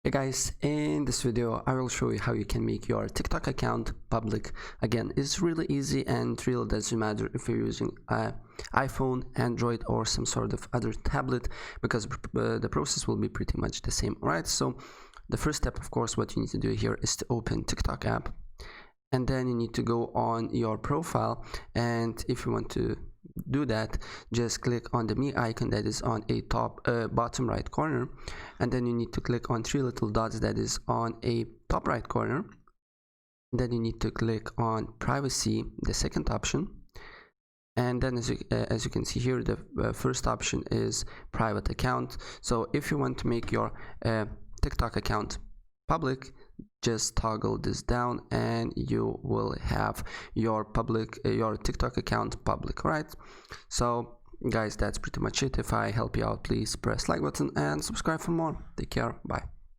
Hey guys, in this video I will show you how you can make your TikTok account public. Again, it's really easy and really doesn't matter if you're using iPhone, Android or some sort of other tablet, because the process will be pretty much the same. Alright, so the first step, of course, what you need to do here is to open TikTok app, and then you need to go on your profile, and if you want to do that, just click on the me icon that is on a bottom right corner, and then you need to click on three little dots that is on a top right corner. Then you need to click on privacy, the second option, and then as you can see here, the first option is private account. So if you want to make your TikTok account public, just toggle this down and you will have your TikTok account public. Right, so guys, that's pretty much it. If I help you out, please press like button and subscribe for more. Take care, bye.